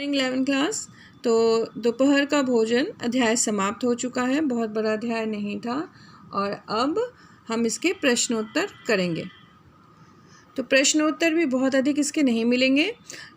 Morning 11 class. तो दोपहर का भोजन अध्याय समाप्त हो चुका है। बहुत बड़ा अध्याय नहीं था और अब हम इसके प्रश्नोत्तर करेंगे। तो प्रश्नोत्तर भी बहुत अधिक इसके नहीं मिलेंगे,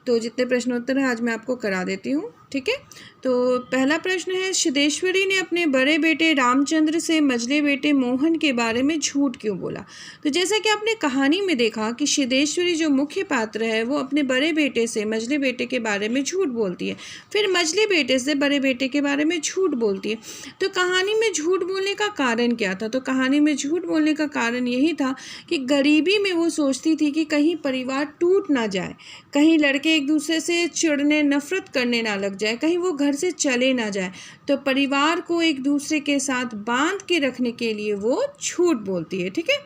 तो जितने प्रश्नोत्तर हैं आज मैं आपको करा देती हूँ, ठीक है। तो पहला प्रश्न है, सिद्धेश्वरी ने अपने बड़े बेटे रामचंद्र से मझले बेटे मोहन के बारे में झूठ क्यों बोला। तो जैसा कि आपने कहानी में देखा कि सिद्धेश्वरी जो मुख्य पात्र है वो अपने बड़े बेटे से मझले बेटे के बारे में झूठ बोलती है, फिर मझले बेटे से बड़े बेटे के बारे में झूठ बोलती है। तो कहानी में झूठ बोलने का कारण क्या था। तो कहानी में झूठ बोलने का कारण यही था कि गरीबी में वो सोचती थी कि कहीं परिवार टूट ना जाए, कहीं लड़के एक दूसरे से चिढ़ने नफरत करने ना लग जाए, कहीं वो घर से चले ना जाए। तो परिवार को एक दूसरे के साथ बांध के रखने के लिए वो झूठ बोलती है, ठीक है।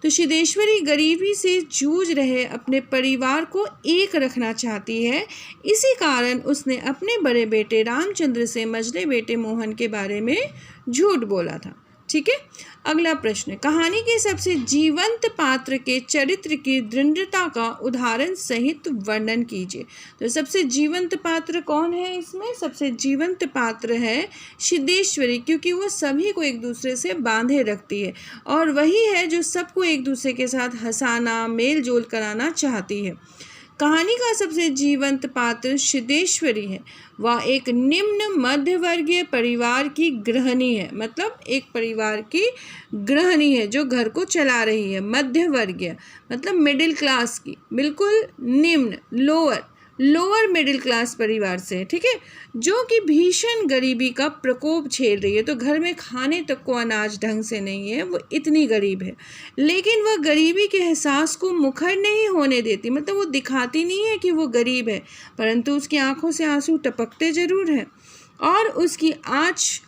तो सिद्धेश्वरी गरीबी से जूझ रहे अपने परिवार को एक रखना चाहती है, इसी कारण उसने अपने बड़े बेटे रामचंद्र से मझले बेटे मोहन के बारे में झूठ बोला था, ठीक है। अगला प्रश्न, कहानी के सबसे जीवंत पात्र के चरित्र की दृढ़ता का उदाहरण सहित वर्णन कीजिए। तो सबसे जीवंत पात्र कौन है इसमें। सबसे जीवंत पात्र है सिद्धेश्वरी, क्योंकि वो सभी को एक दूसरे से बांधे रखती है और वही है जो सबको एक दूसरे के साथ हंसाना मेल जोल कराना चाहती है। कहानी का सबसे जीवंत पात्र सिद्धेश्वरी है। वह एक निम्न मध्यवर्गीय परिवार की गृहिणी है, मतलब एक परिवार की गृहिणी है जो घर को चला रही है। मध्यवर्गीय मतलब मिडिल क्लास की, बिल्कुल निम्न लोअर मिडिल क्लास परिवार से, ठीक है, जो कि भीषण गरीबी का प्रकोप झेल रही है। तो घर में खाने तक को अनाज ढंग से नहीं है, वो इतनी गरीब है, लेकिन वह गरीबी के एहसास को मुखर नहीं होने देती। मतलब वो दिखाती नहीं है कि वो गरीब है, परंतु उसकी आंखों से आंसू टपकते जरूर हैं और उसकी आँच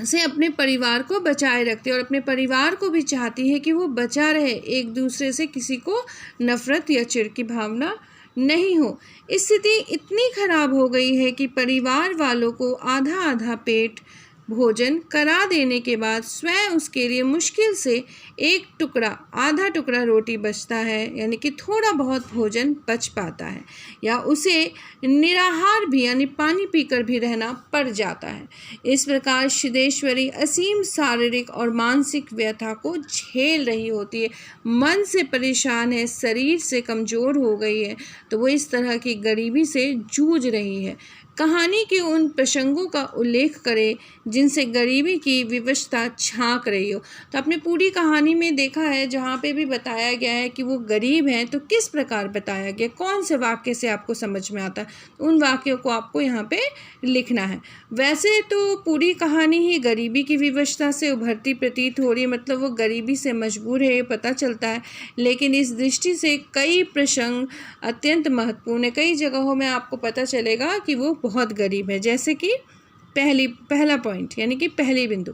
से अपने परिवार को बचाए रखती है और अपने परिवार को भी चाहती है कि वो बचा रहे, एक दूसरे से किसी को नफरत या चिढ़ की भावना नहीं हो। स्थिति इतनी खराब हो गई है कि परिवार वालों को आधा आधा पेट भोजन करा देने के बाद स्वयं उसके लिए मुश्किल से आधा टुकड़ा रोटी बचता है, यानी कि थोड़ा बहुत भोजन बच पाता है, या उसे निराहार भी यानी पानी पीकर भी रहना पड़ जाता है। इस प्रकार सिद्धेश्वरी असीम शारीरिक और मानसिक व्यथा को झेल रही होती है, मन से परेशान है, शरीर से कमज़ोर हो गई है, तो वो इस तरह की गरीबी से जूझ रही है। कहानी के उन प्रसंगों का उल्लेख करें जिनसे गरीबी की विवशता झांक रही हो। तो आपने पूरी कहानी में देखा है जहाँ पे भी बताया गया है कि वो गरीब हैं, तो किस प्रकार बताया गया, कौन से वाक्य से आपको समझ में आता है, उन वाक्यों को आपको यहाँ पे लिखना है। वैसे तो पूरी कहानी ही गरीबी की विवशता से उभरती प्रतीत हो रही है, मतलब वो गरीबी से मजबूर है, ये पता चलता है, लेकिन इस दृष्टि से कई प्रसंग अत्यंत महत्वपूर्ण है। कई जगहों में आपको पता चलेगा कि वो बहुत गरीब है। जैसे कि पहला पॉइंट यानी कि पहली बिंदु,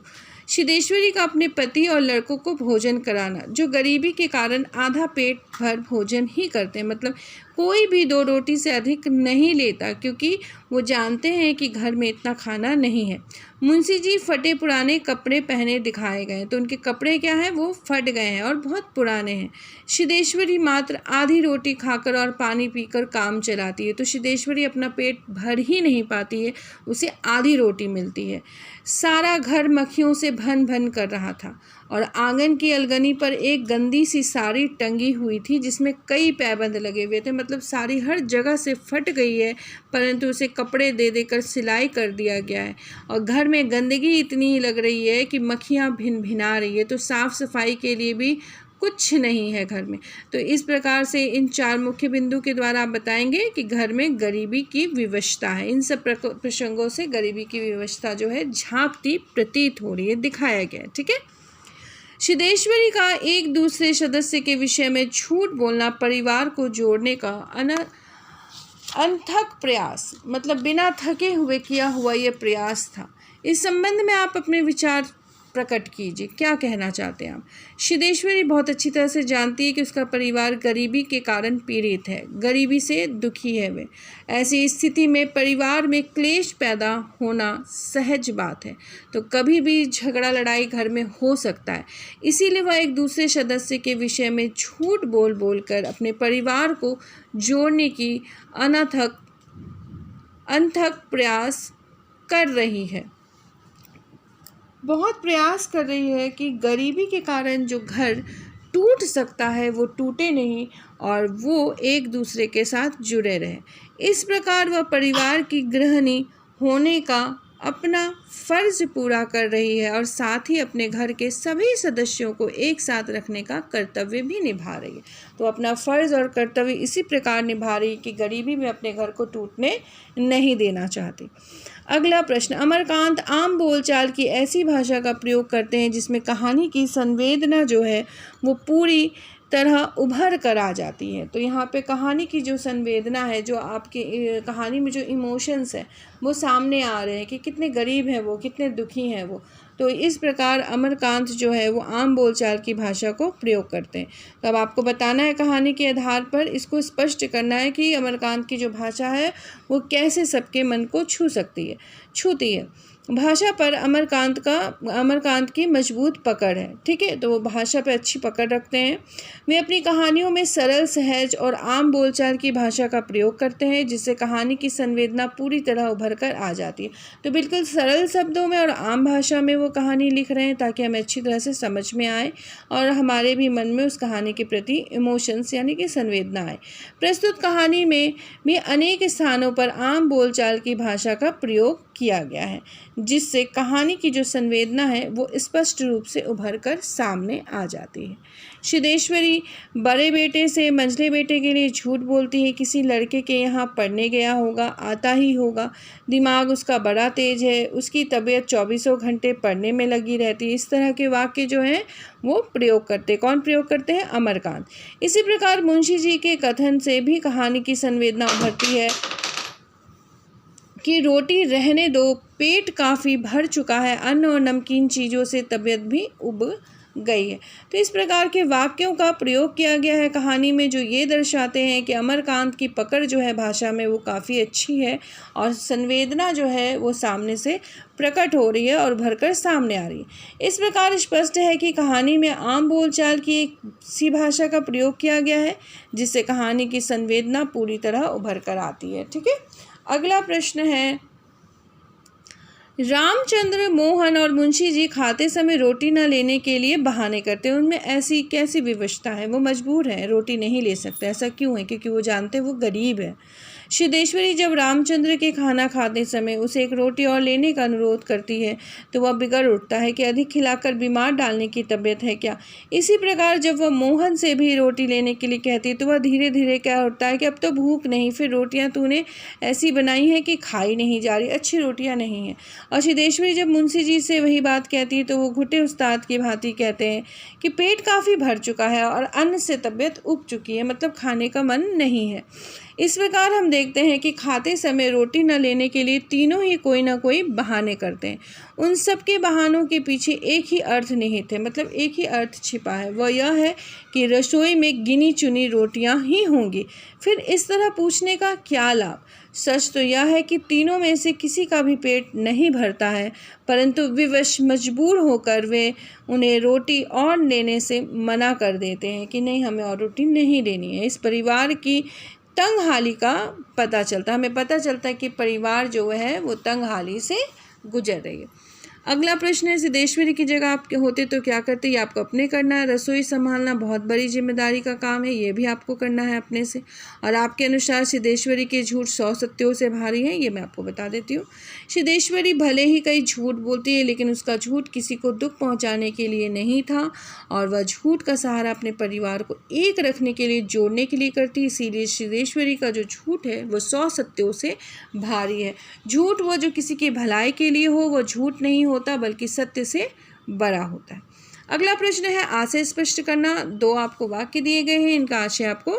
सिद्धेश्वरी का अपने पति और लड़कों को भोजन कराना, जो गरीबी के कारण आधा पेट भर भोजन ही करते हैं, मतलब कोई भी 2 रोटी से अधिक नहीं लेता, क्योंकि वो जानते हैं कि घर में इतना खाना नहीं है। मुंशी जी फटे पुराने कपड़े पहने दिखाए गए, तो उनके कपड़े क्या हैं, वो फट गए हैं और बहुत पुराने हैं। सिद्धेश्वरी मात्र आधी रोटी खाकर और पानी पीकर काम चलाती है, तो सिद्धेश्वरी अपना पेट भर ही नहीं पाती है, उसे आधी रोटी मिलती है। सारा घर मक्खियों से भन भन कर रहा था और आंगन की अलगनी पर एक गंदी सी साड़ी टंगी हुई थी जिसमें कई पैबंद लगे हुए थे, मतलब साड़ी हर जगह से फट गई है, परंतु उसे कपड़े दे देकर सिलाई कर दिया गया है। और घर में गंदगी इतनी लग रही है कि मक्खियाँ भिन भिना रही है, तो साफ़ सफाई के लिए भी कुछ नहीं है घर में। तो इस प्रकार से इन 4 मुख्य बिंदु के द्वारा आप बताएंगे कि घर में गरीबी की विवशता है। इन सब प्रसंगों से गरीबी की विवशता जो है झांकती प्रतीत हो रही है, दिखाया गया है, ठीक है। सिद्धेश्वरी का एक दूसरे सदस्य के विषय में झूठ बोलना परिवार को जोड़ने का अनथक प्रयास, मतलब बिना थके हुए किया हुआ ये प्रयास था। इस संबंध में आप अपने विचार प्रकट कीजिए, क्या कहना चाहते हैं आप। सिद्धेश्वरी बहुत अच्छी तरह से जानती है कि उसका परिवार गरीबी के कारण पीड़ित है, गरीबी से दुखी है। वे ऐसी स्थिति में परिवार में क्लेश पैदा होना सहज बात है, तो कभी भी झगड़ा लड़ाई घर में हो सकता है। इसीलिए वह एक दूसरे सदस्य के विषय में झूठ बोल कर अपने परिवार को जोड़ने की अथक प्रयास कर रही है, बहुत प्रयास कर रही है कि गरीबी के कारण जो घर टूट सकता है वो टूटे नहीं और वो एक दूसरे के साथ जुड़े रहे। इस प्रकार वह परिवार की गृहिणी होने का अपना फ़र्ज़ पूरा कर रही है और साथ ही अपने घर के सभी सदस्यों को एक साथ रखने का कर्तव्य भी निभा रही है। तो अपना फ़र्ज़ और कर्तव्य इसी प्रकार निभा रही है कि गरीबी में अपने घर को टूटने नहीं देना चाहती। अगला प्रश्न, अमरकांत आम बोलचाल की ऐसी भाषा का प्रयोग करते हैं जिसमें कहानी की संवेदना जो है वो पूरी तरह उभर कर आ जाती है। तो यहाँ पे कहानी की जो संवेदना है, जो आपकी कहानी में जो इमोशंस है वो सामने आ रहे हैं कि कितने गरीब हैं वो, कितने दुखी हैं वो। तो इस प्रकार अमरकांत जो है वो आम बोलचाल की भाषा को प्रयोग करते हैं। तो अब आपको बताना है कहानी के आधार पर, इसको स्पष्ट करना है कि अमरकांत की जो भाषा है वो कैसे सबके मन को छूती है। भाषा पर अमरकांत की मजबूत पकड़ है, ठीक है। तो वो भाषा पे अच्छी पकड़ रखते हैं। वे अपनी कहानियों में सरल, सहज और आम बोलचाल की भाषा का प्रयोग करते हैं जिससे कहानी की संवेदना पूरी तरह उभर कर आ जाती है। तो बिल्कुल सरल शब्दों में और आम भाषा में वो कहानी लिख रहे हैं ताकि हमें अच्छी तरह से समझ में आए और हमारे भी मन में उस कहानी के प्रति इमोशंस यानी कि संवेदना आए। प्रस्तुत कहानी में भी अनेक स्थानों पर आम बोलचाल की भाषा का प्रयोग किया गया है जिससे कहानी की जो संवेदना है वो स्पष्ट रूप से उभर कर सामने आ जाती है। सिद्धेश्वरी बड़े बेटे से मंझले बेटे के लिए झूठ बोलती है। किसी लड़के के यहाँ पढ़ने गया होगा, आता ही होगा, दिमाग उसका बड़ा तेज है, उसकी तबीयत 24 घंटे पढ़ने में लगी रहती है। इस तरह के वाक्य जो हैं वो प्रयोग करते, कौन प्रयोग करते हैं? अमरकांत। इसी प्रकार मुंशी जी के कथन से भी कहानी की संवेदना उभरती है कि रोटी रहने दो, पेट काफ़ी भर चुका है, अन्न और नमकीन चीज़ों से तबीयत भी उब गई है। तो इस प्रकार के वाक्यों का प्रयोग किया गया है कहानी में जो ये दर्शाते हैं कि अमरकांत की पकड़ जो है भाषा में वो काफ़ी अच्छी है और संवेदना जो है वो सामने से प्रकट हो रही है और भरकर सामने आ रही है। इस प्रकार स्पष्ट है कि कहानी में आम बोलचाल की एक सी भाषा का प्रयोग किया गया है जिससे कहानी की संवेदना पूरी तरह उभर कर आती है। ठीक है, अगला प्रश्न है, रामचंद्र, मोहन और मुंशी जी खाते समय रोटी न लेने के लिए बहाने करते हैं। उनमें ऐसी कैसी विवशता है? वो मजबूर हैं, रोटी नहीं ले सकते। ऐसा क्यों है? क्योंकि वो जानते हैं वो गरीब है। सिद्धेश्वरी जब रामचंद्र के खाना खाते समय उसे एक रोटी और लेने का अनुरोध करती है तो वह बिगड़ उठता है कि अधिक खिलाकर बीमार डालने की तबीयत है क्या। इसी प्रकार जब वह मोहन से भी रोटी लेने के लिए कहती है तो वह धीरे धीरे क्या उठता है कि अब तो भूख नहीं, फिर रोटियां तूने ऐसी बनाई हैं कि खाई नहीं जा रही, अच्छी रोटियां नहीं हैं। और सिद्धेश्वरी जब मुंशी जी से वही बात कहती है तो वो घुटे उस्ताद की भांति कहते हैं कि पेट काफ़ी भर चुका है और अन्न से तबीयत उब चुकी है, मतलब खाने का मन नहीं है। इस प्रकार हम देखते हैं कि खाते समय रोटी न लेने के लिए तीनों ही कोई ना कोई बहाने करते हैं। उन सब के बहानों के पीछे एक ही अर्थ निहित है, मतलब एक ही अर्थ छिपा है, वह यह है कि रसोई में गिनी चुनी रोटियां ही होंगी। फिर इस तरह पूछने का क्या लाभ? सच तो यह है कि तीनों में से किसी का भी पेट नहीं भरता है, परंतु विवश मजबूर होकर वे उन्हें रोटी और लेने से मना कर देते हैं कि नहीं, हमें और रोटी नहीं लेनी है। इस परिवार की तंगहाली का पता चलता है, हमें पता चलता है कि परिवार जो है वो तंगहाली से गुजर रही है। अगला प्रश्न है, सिद्धेश्वरी की जगह आप होते तो क्या करते? ये आपको अपने करना है। रसोई संभालना बहुत बड़ी जिम्मेदारी का काम है, ये भी आपको करना है अपने से। और आपके अनुसार सिद्धेश्वरी के झूठ 100 सत्यों से भारी है, ये मैं आपको बता देती हूँ। सिद्धेश्वरी भले ही कई झूठ बोलती है लेकिन उसका झूठ किसी को दुख पहुँचाने के लिए नहीं था और वह झूठ का सहारा अपने परिवार को एक रखने के लिए, जोड़ने के लिए करती। इसीलिए सिद्धेश्वरी का जो झूठ है वो 100 सत्यों से भारी है। झूठ वो जो किसी की भलाई के लिए हो वो झूठ नहीं होता बल्कि सत्य से बड़ा होता है। अगला प्रश्न है, आशय स्पष्ट करना। 2 आपको वाक्य दिए गए हैं, इनका आशय आपको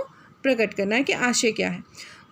प्रकट करना है कि आशय क्या है।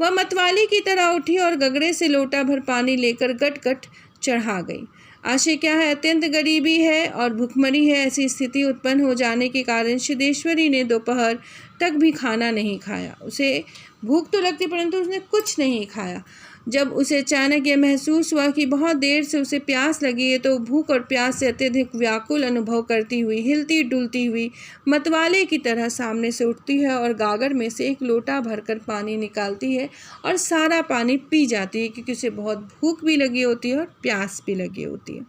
वह मतवाली की तरह उठी और गगरे से लोटा भर पानी लेकर गट गट चढ़ा गई। आशय क्या है? अत्यंत गरीबी है और भुखमरी है। ऐसी स्थिति उत्पन्न हो जाने के कारण सिद्धेश्वरी ने दोपहर तक भी खाना नहीं खाया। उसे भूख तो लगती परंतु उसने कुछ नहीं खाया। जब उसे अचानक यह महसूस हुआ कि बहुत देर से उसे प्यास लगी है, तो भूख और प्यास से अत्यधिक व्याकुल अनुभव करती हुई, हिलती डुलती हुई मतवाले की तरह सामने से उठती है और गागर में से एक लोटा भरकर पानी निकालती है और सारा पानी पी जाती है, क्योंकि उसे बहुत भूख भी लगी होती है और प्यास भी लगी होती है।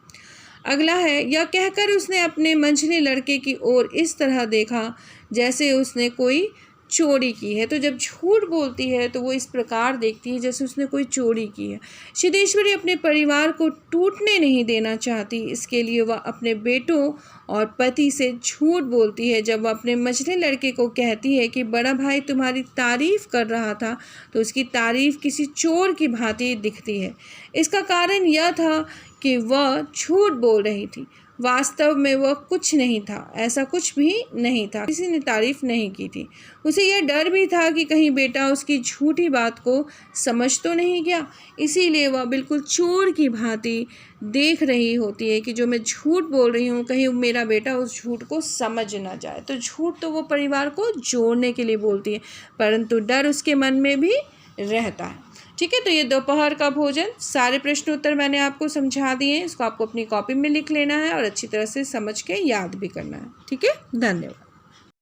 अगला है, यह कहकर उसने अपने मंझले लड़के की ओर इस तरह देखा जैसे उसने कोई चोरी की है। तो जब झूठ बोलती है तो वो इस प्रकार देखती है जैसे उसने कोई चोरी की है। सिद्धेश्वरी अपने परिवार को टूटने नहीं देना चाहती, इसके लिए वह अपने बेटों और पति से झूठ बोलती है। जब वह अपने मझले लड़के को कहती है कि बड़ा भाई तुम्हारी तारीफ़ कर रहा था, तो उसकी तारीफ़ किसी चोर की भांति दिखती है। इसका कारण यह था कि वह झूठ बोल रही थी। वास्तव में वह कुछ नहीं था, ऐसा कुछ भी नहीं था, किसी ने तारीफ़ नहीं की थी। उसे यह डर भी था कि कहीं बेटा उसकी झूठी बात को समझ तो नहीं गया, इसीलिए वह बिल्कुल चोर की भांति देख रही होती है कि जो मैं झूठ बोल रही हूँ, कहीं मेरा बेटा उस झूठ को समझ ना जाए। तो झूठ तो वो परिवार को जोड़ने के लिए बोलती है, परंतु डर उसके मन में भी रहता है। ठीक है, तो ये दोपहर का भोजन, सारे प्रश्न उत्तर मैंने आपको समझा दिए हैं। इसको आपको अपनी कॉपी में लिख लेना है और अच्छी तरह से समझ के याद भी करना है। ठीक है, धन्यवाद।